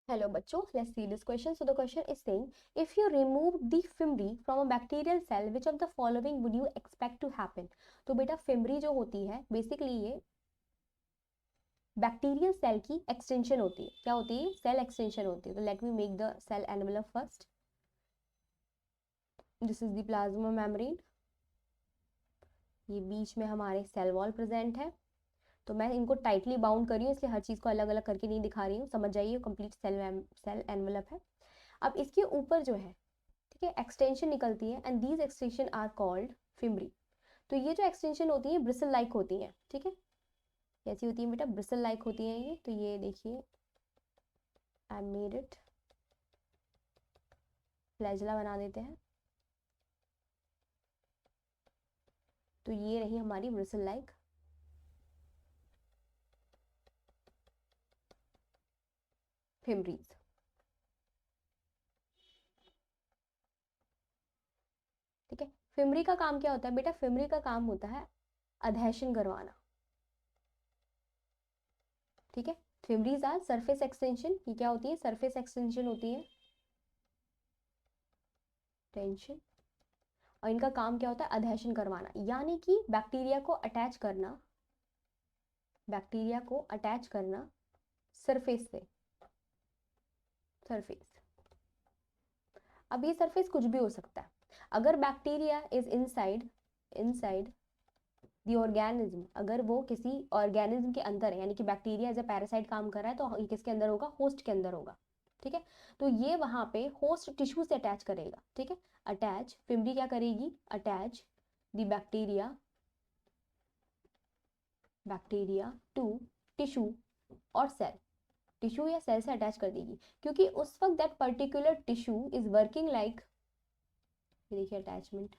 Hello बच्चों, let's see this question. So the question is saying, if you remove the fimri from a bacterial cell, which of the following would you expect to happen? तो बेटा fimri जो होती है basically ये bacterial cell की extension होती है. क्या होती है? सेल एक्सटेंशन होती है. तो let me make the cell envelope first. This is the plasma membrane. ये बीच में हमारे सेल वॉल प्रेजेंट है. तो मैं इनको टाइटली बाउंड कर रही हूँ, इसलिए हर चीज़ को अलग अलग करके नहीं दिखा रही हूँ. समझ जाइए, कंप्लीट सेल एनवेलप है. अब इसके ऊपर जो है, ठीक है, एक्सटेंशन निकलती है and these extension are called fimbriae. तो ये जो एक्सटेंशन होती है ब्रिसल लाइक होती है. ठीक है, कैसी होती है बेटा? ब्रिसल लाइक होती है ये. तो ये देखिए, आई मेड इट, फ्लैजला बना देते हैं. तो ये रही हमारी ब्रिसल लाइक फिमरीज. ठीक है, फिमरी का काम क्या होता है बेटा? फिमरी का काम होता है अधेशन करवाना. ठीक है, फिमरीज आर सरफेस एक्सटेंशन. ये क्या होती है? सरफेस एक्सटेंशन होती है, टेंशन. और इनका काम क्या होता है? अधेशन करवाना, यानी कि बैक्टीरिया को अटैच करना, बैक्टीरिया को अटैच करना सरफेस से. सरफेस. अब ये सरफेस कुछ भी हो सकता है. अगर bacteria is inside inside the organism, अगर वो किसी ऑर्गेनिज्म के अंदर है, यानी कि बैक्टीरिया एज अ पैरासाइट काम कर रहा है, तो ये किसके अंदर होगा? होस्ट के अंदर होगा. ठीक है, तो ये वहां पे होस्ट टिश्यू से अटैच करेगा. ठीक है, अटैच. फिमरी क्या करेगी? Attach the bacteria to tissue और सेल. टिश्यू या सेल से अटैच कर देगी, क्योंकि उस वक्त that particular tissue is working like, ये देखिए अटैचमेंट,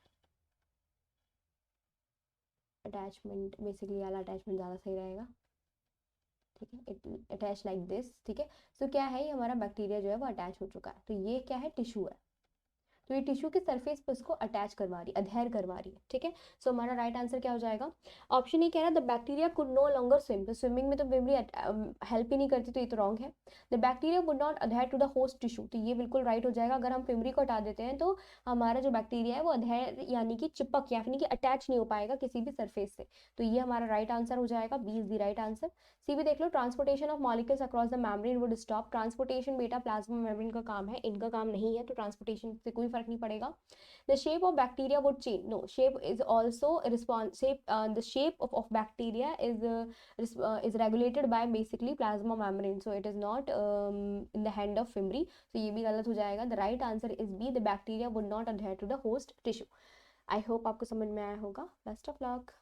अटैचमेंट बेसिकली वाला अटैचमेंट ज़्यादा सही रहेगा. ठीक है, इट अटैच लाइक दिस. ठीक है, सो क्या है? ये हमारा बैक्टीरिया जो है वो अटैच हो चुका है. तो ये क्या है? टिश्यू है. तो ये टिश्यू के सरफेस पर उसको अटैच करवा रही, अधेर करवा रही है. ठीक है, सो हमारा राइट आंसर क्या हो जाएगा? ऑप्शन ये कह रहा है the bacteria could no longer swim. तो स्विमिंग में तो फिमरी हेल्प ही नहीं करती, तो ये तो रॉन्ग है. The bacteria would not adhere to the host tissue. तो ये बिल्कुल राइट हो जाएगा. अगर हम फिमरी को हटा देते हैं तो हमारा जो बैक्टीरिया है वो अधेर यानी कि चिपक यानी कि अटैच नहीं हो पाएगा किसी भी सरफेस से. तो ये हमारा राइट आंसर हो जाएगा. B is the right answer. C भी देख लो, transportation of molecules across the membrane would stop. Transportation बेटा प्लाज्मा मेम्ब्रेन का काम है, इनका काम नहीं है, तो ट्रांसपोर्टेशन से कोई फर्क नहीं पड़ेगा. The shape of bacteria would change. No, shape is also a response. The shape of bacteria is regulated by basically plasma membrane. So it is not in the hand of fimri. So ये भी गलत हो जाएगा. The right answer is B. The bacteria would not adhere to the host tissue. I hope आपको समझ में आया होगा. Best of luck.